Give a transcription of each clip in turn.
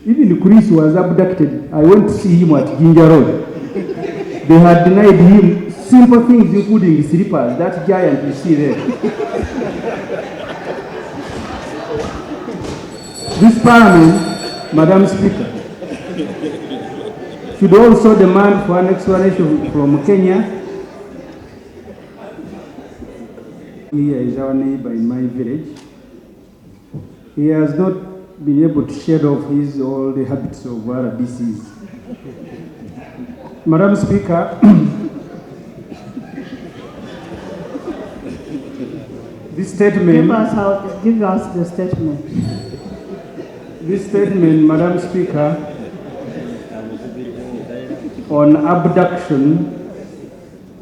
Even Chris was abducted. I went to see him at Ginger Road. They had denied him simple things, including slippers, that giant you see there. This Parliament, Madam Speaker, should also demand for an explanation from Kenya. Here is our neighbor in my village. He has not been able to shed off his all the habits of RBCs. Madam Speaker, this statement... Give us the statement. This statement, Madam Speaker, on abduction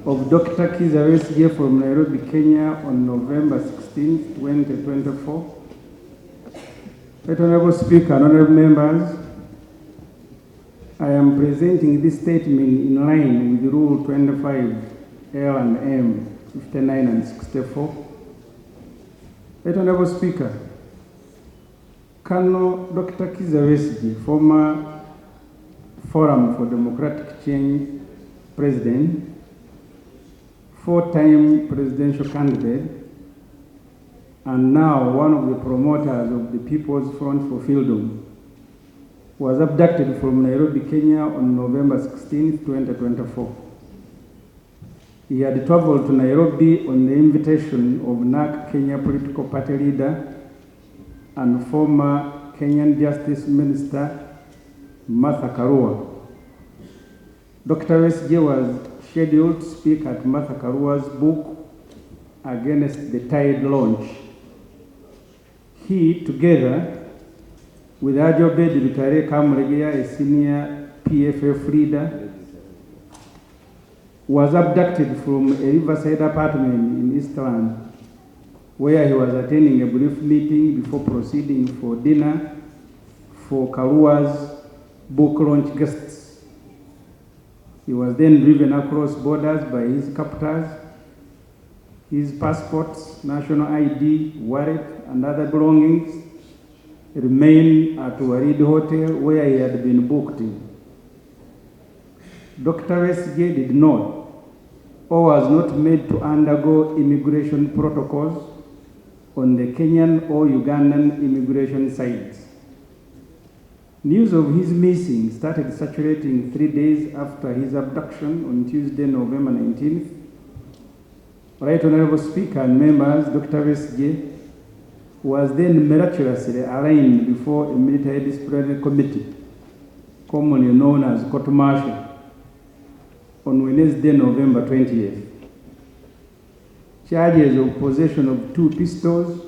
of Dr. Besigye from Nairobi, Kenya on November 16, 2024. Right Honorable Speaker and honorable members, I am presenting this statement in line with Rule 25 L and M 59 and 64. Right Honorable Speaker, Colonel Dr. Besigye, former Forum for Democratic Change President, four-time presidential candidate, and now one of the promoters of the People's Front for Freedom, was abducted from Nairobi, Kenya on November 16, 2024. He had traveled to Nairobi on the invitation of NARC Kenya political party leader and former Kenyan Justice Minister Martha Karua. Dr. Besigye was scheduled to speak at Martha Karua's book Against the Tide launch. He, together with Ajobed Lutare Kamuregea, a senior PFF leader, was abducted from a riverside apartment in Eastland, where he was attending a brief meeting before proceeding for dinner for Karua's book launch guests. He was then driven across borders by his captors. His passports, national ID, wallet, and other belongings remained at Warid Hotel, where he had been booked in. Dr. Besigye did not or was not made to undergo immigration protocols on the Kenyan or Ugandan immigration sites. News of his missing started circulating 3 days after his abduction on Tuesday, November 19th. Right Honorable Speaker and members, Dr. Besigye was then miraculously arraigned before a military disciplinary committee, commonly known as court martial, on Wednesday, November 20th. Charges of possession of 2 pistols,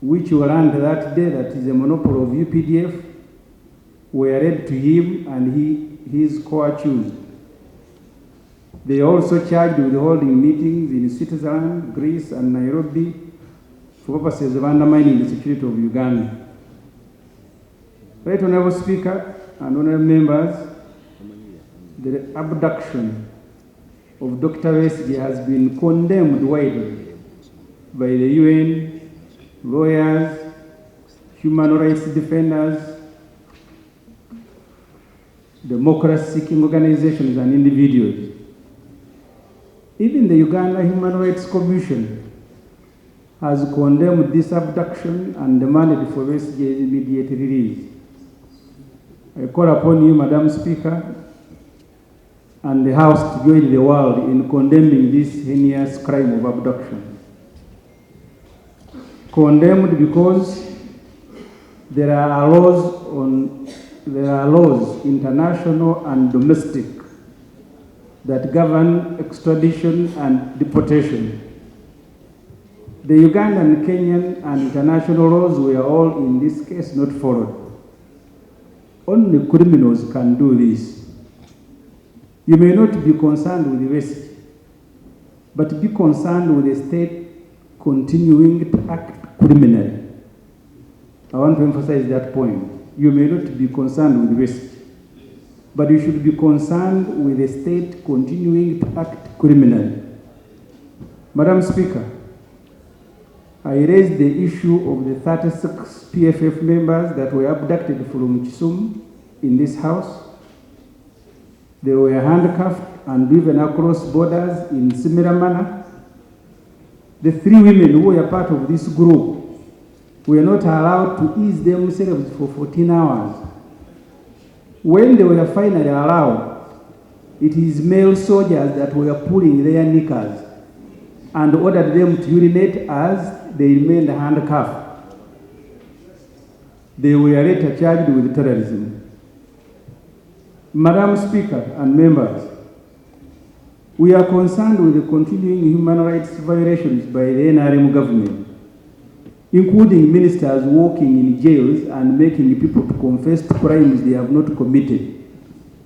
which were learned that day that is a monopoly of UPDF, were read to him and his co-accused. They also charged with holding meetings in Switzerland, Greece, and Nairobi for purposes of undermining the security of Uganda. Right Honorable Speaker and honorable members, the abduction of Dr. Besigye has been condemned widely by the UN, lawyers, human rights defenders, democracy-seeking organizations, and individuals. Even the Uganda Human Rights Commission has condemned this abduction and demanded for Besigye's immediate release. I call upon you, Madam Speaker, and the House to join the world in condemning this heinous crime of abduction. Condemned because there are laws, international and domestic, that govern extradition and deportation. The Ugandan, Kenyan, and international laws were all in this case not followed. Only criminals can do this. You may not be concerned with the risk, but be concerned with the state continuing to act criminally. I want to emphasize that point. You may not be concerned with the risk, but you should be concerned with the state continuing to act criminally. Madam Speaker, I raised the issue of the 36 PFF members that were abducted from Kisumu in this house. They were handcuffed and driven across borders in similar manner. The 3 women who were part of this group were not allowed to ease themselves for 14 hours. When they were finally allowed, it is male soldiers that were pulling their knickers and ordered them to urinate as they remained handcuffed. They were later charged with terrorism. Madam Speaker and members, we are concerned with the continuing human rights violations by the NRM government, including ministers working in jails and making people to confess to crimes they have not committed,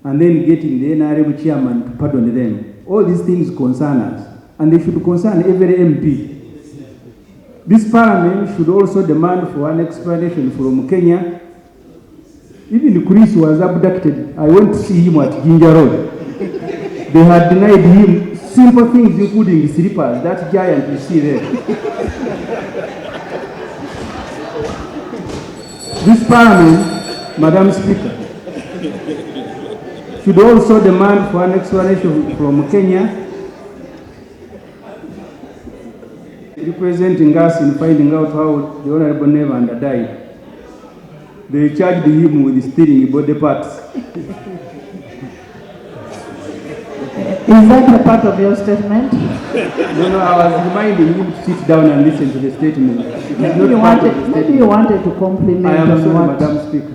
and then getting the NRM chairman to pardon them. All these things concern us, and they should concern every MP. This parliament should also demand for an explanation from Kenya. Even Chris was abducted. I went to see him at Ginger Road. They had denied him simple things, including slippers, that giant you see there. This parliament, Madam Speaker, should also demand for an explanation from Kenya, representing us in finding out how the Honorable Nevanda died. They charged him with stealing body parts. Is that a part of your statement? No, I was reminding him to sit down and listen to the statement. Maybe you wanted to compliment I am on sorry, what? Madam Speaker.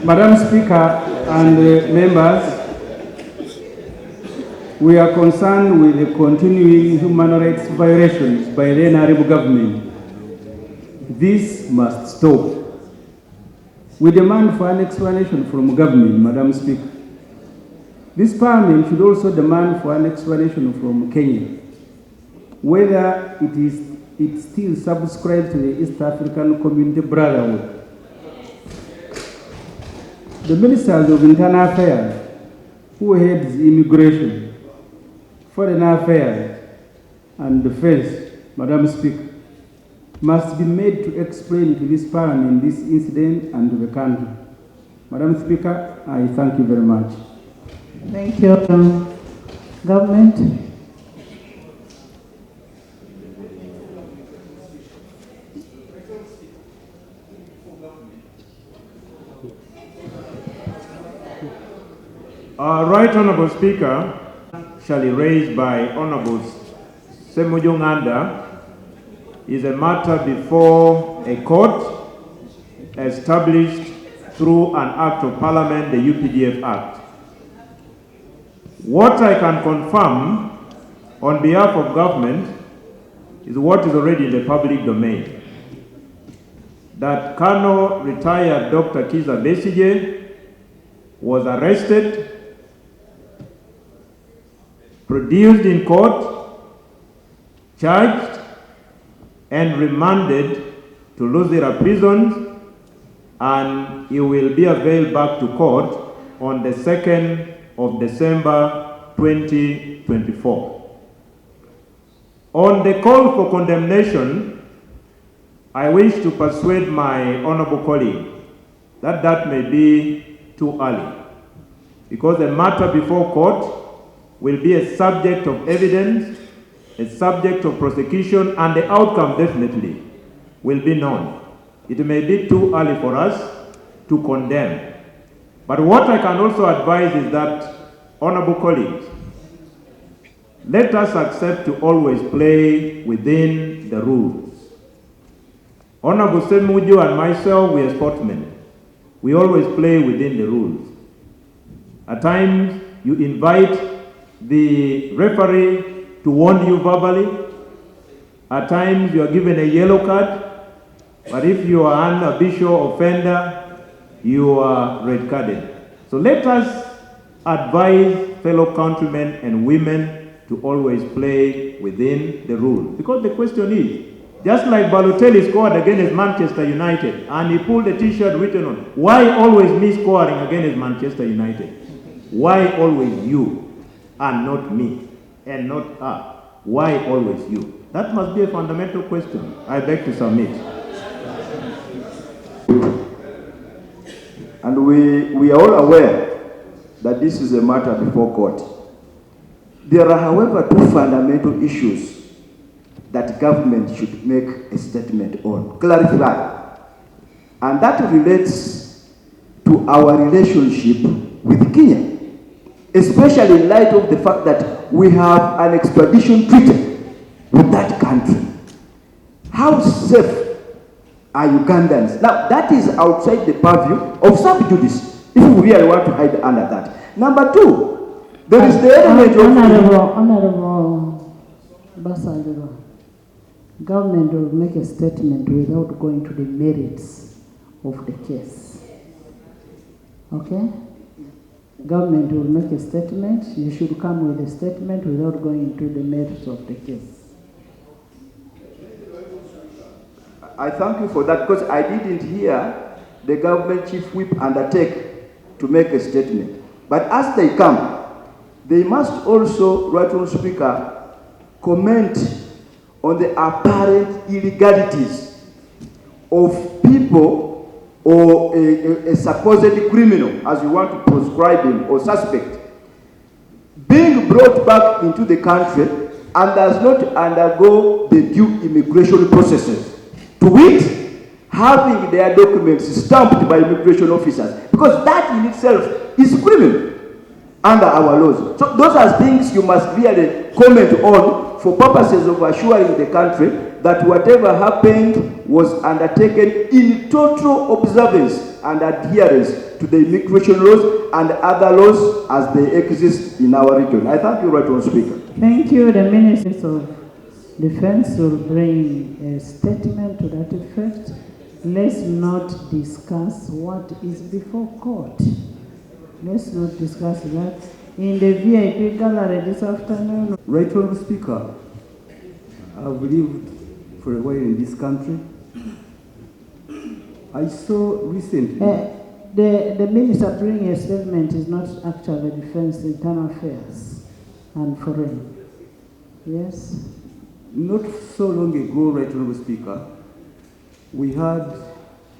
Madam Speaker and members, we are concerned with the continuing human rights violations by the NRM government. This must stop. We demand for an explanation from government, Madam Speaker. This parliament should also demand for an explanation from Kenya, whether it still subscribes to the East African Community Brotherhood. The ministers of internal affairs, who heads immigration, foreign affairs, and defense, Madam Speaker, must be made to explain to this parliament this incident and to the country. Madam Speaker, I thank you very much. Thank you, government. Right Honourable Speaker, shall be raised by Honourable Semujju Nganda is a matter before a court established through an act of parliament, the UPDF Act. What I can confirm on behalf of government is what is already in the public domain. That Colonel retired Dr. Kiza Besigye was arrested, produced in court, charged, and remanded to Luzira prisons, and he will be availed back to court on the 2nd of December 2024. On the call for condemnation, I wish to persuade my honorable colleague that that may be too early, because the matter before court will be a subject of evidence, a subject of prosecution, and the outcome definitely will be known. It may be too early for us to condemn. But what I can also advise is that, honorable colleagues, let us accept to always play within the rules. Honorable Semujju and myself, we are sportsmen. We always play within the rules. At times, you invite the referee to warn you verbally. At times, you are given a yellow card. But if you are an habitual offender, you are red carded. So let us advise fellow countrymen and women to always play within the rules. Because the question is, just like Balotelli scored against Manchester United, and he pulled a t-shirt written on, why always me scoring against Manchester United? Why always you and not me and not her? Why always you? That must be a fundamental question. I beg to submit. And we are all aware that this is a matter before court. There are, however, two fundamental issues that government should make a statement on, clarify. And that relates to our relationship with Kenya, especially in light of the fact that we have an extradition treaty with that country. How safe are Ugandans? Now, that is outside the purview of sub judice, if we really want to hide under that. Number two, there is the element of... Honorable Besigye, government will make a statement without going to the merits of the case. Okay? Government will make a statement. You should come with a statement without going into the merits of the case. I thank you for that, because I didn't hear the government chief whip undertake to make a statement. But as they come, they must also, Right Honourable Speaker, comment on the apparent illegalities of people or a supposed criminal, as you want to proscribe him, or suspect, being brought back into the country and does not undergo the due immigration processes. To wit, having their documents stamped by immigration officers, because that in itself is criminal under our laws. So those are things you must really comment on for purposes of assuring the country that whatever happened was undertaken in total observance and adherence to the immigration laws and other laws as they exist in our region. I thank you, Right Honourable Speaker. Thank you. The Minister of Defense will bring a statement to that effect. Let's not discuss what is before court. Let's not discuss that. In the VIP gallery this afternoon. Right Honourable Speaker, I've lived for a while in this country. I saw recently... The Minister bringing a statement is not actually defense, internal affairs and foreign. Yes? Not so long ago, Right Honourable Speaker, we had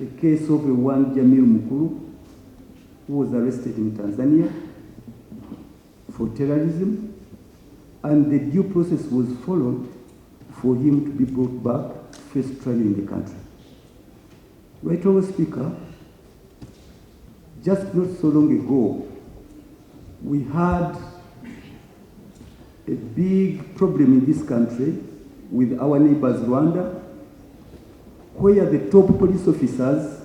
a case of one Jamil Mukuru who was arrested in Tanzania for terrorism, and the due process was followed for him to be brought back to face trial in the country. Right Honourable Speaker, just not so long ago, we had a big problem in this country with our neighbors Rwanda, where the top police officers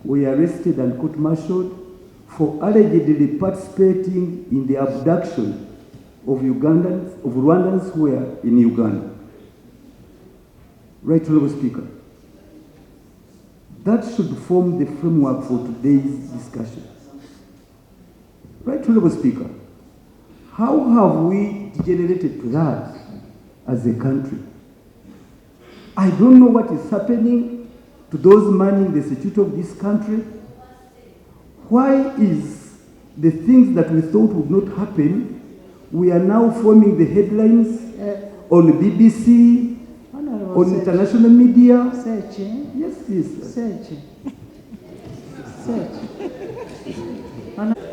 were arrested and court-martialed for allegedly participating in the abduction of Rwandans who were in Uganda. Right Honourable Speaker, that should form the framework for today's discussion. Right Honourable Speaker, how have we degenerated to that as a country? I don't know what is happening to those manning the security of this country. Why is the things that we thought would not happen, we are now forming the headlines on BBC, on international media? Searching. Yes, please. Searching.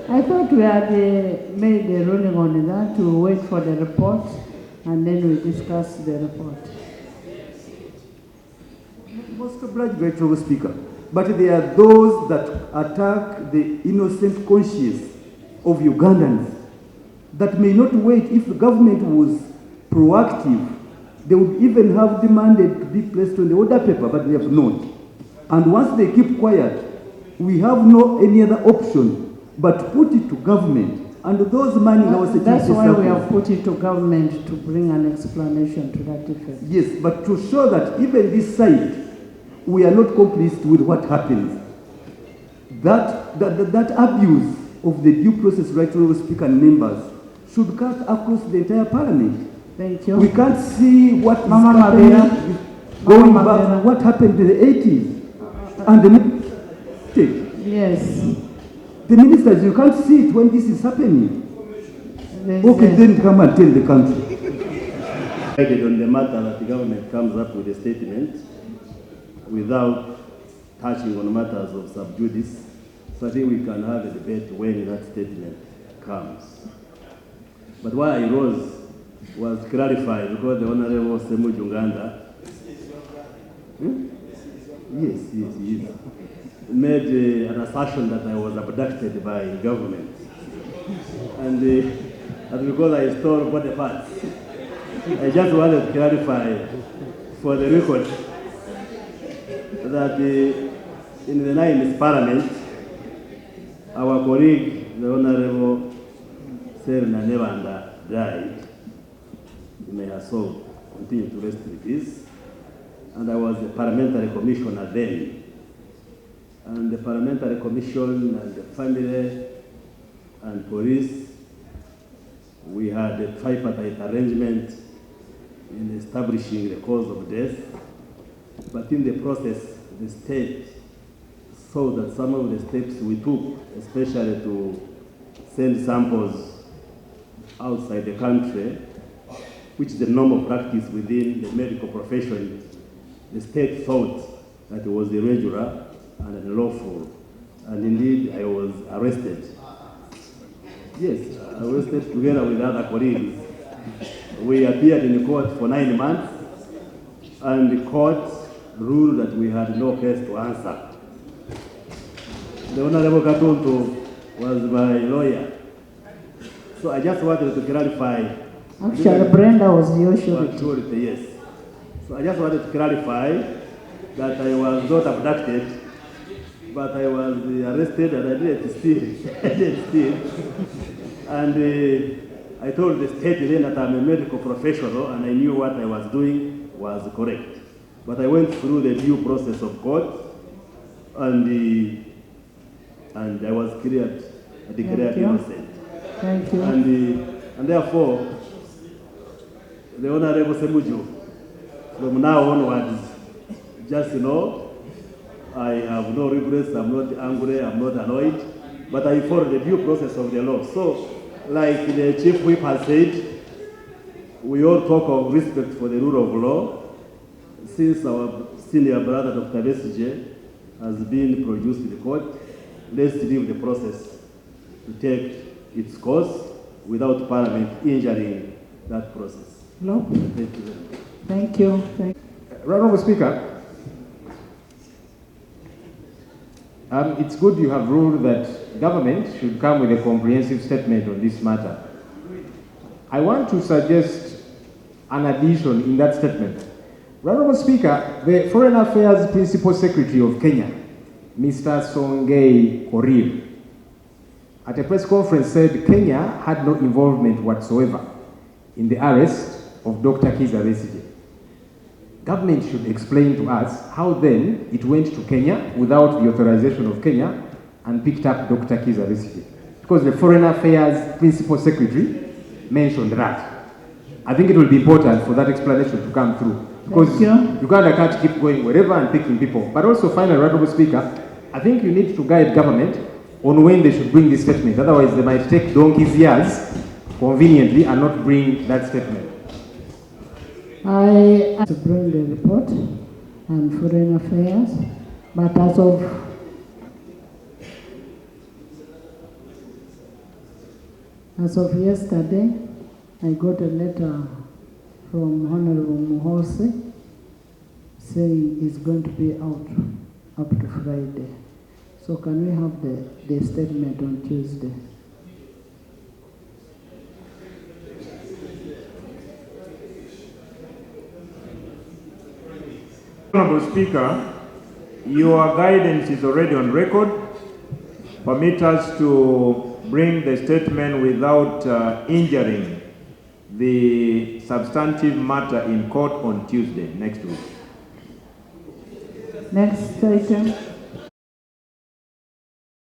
I thought we had made a ruling on that to wait for the report and then we discuss the report. Most obliged, Right Honourable Speaker. But there are those that attack the innocent conscience of Ugandans that may not wait. If the government was proactive, they would even have demanded to be placed on the order paper, but they have not. And once they keep quiet, we have no any other option but put it to government. And those manning our security. That's why we have put it to government to bring an explanation to that effect. Yes, but to show that even this side, we are not complicit with what happens. That abuse of the due process, Right Honourable Speaker and members, should cut across the entire parliament. Thank you. We can't see what is happening going back, what happened in the 80s. And the yes. The ministers, you can't see it when this is happening. Okay, then come and tell the country. On the matter that the government comes up with a statement without touching on matters of sub judice, so I think we can have a debate when that statement comes. But why I rose was clarified because the Honorable Semujju Nganda yes, made an assertion that I was abducted by government. And because I stole body parts, I just wanted to clarify for the record that in the 9th Parliament, our colleague, the Honorable Serna Nevanda, died. May her soul continue to rest in peace. And I was the parliamentary commissioner then. And the parliamentary commission and the family and police, we had a tripartite arrangement in establishing the cause of death. But in the process, the state saw that some of the steps we took, especially to send samples outside the country, which is the normal practice within the medical profession, the state thought that it was irregular and unlawful. And indeed, I was arrested. Yes, arrested together with other colleagues. We appeared in court for 9 months, and the court ruled that we had no case to answer. The Honorable Katuntu was my lawyer. So I just wanted to clarify. Actually, Brenda was your surety. Yes. So I just wanted to clarify that I was not abducted, but I was arrested and I didn't steal. I didn't steal. And I told the state then that I'm a medical professional and I knew what I was doing was correct. But I went through the due process of court and I was declared innocent. Thank you. And therefore, the Honorable Semujju, from now onwards, just I have no regrets, I'm not angry, I'm not annoyed, but I follow the due process of the law. So, like the Chief Whip has said, we all talk of respect for the rule of law. Since our senior brother, Dr. Besigye, has been produced in the court, let's leave the process to take its course without Parliament injuring that process. No? Thank you very much. Thank you. Honourable Speaker, it's good you have ruled that government should come with a comprehensive statement on this matter. I want to suggest an addition in that statement. Honourable Speaker, the Foreign Affairs Principal Secretary of Kenya, Mr. Songei Korir, at a press conference said Kenya had no involvement whatsoever in the arrest of Dr. Kizza Besigye. Government should explain to us how then it went to Kenya without the authorization of Kenya and picked up Dr. Kizza Besigye. Because the Foreign Affairs Principal Secretary mentioned that. I think it will be important for that explanation to come through. Because Uganda can't keep going wherever and picking people. But also, finally, Honourable Speaker, I think you need to guide government on when they should bring this statement. Otherwise, they might take donkey's years conveniently and not bring that statement. I have to bring the report on foreign affairs, but as of yesterday, I got a letter from Honorable Muhosi saying it's going to be out up to Friday. So can we have the statement on Tuesday? Honourable Speaker, your guidance is already on record. Permit us to bring the statement without injuring the substantive matter in court on Tuesday next week. Next item.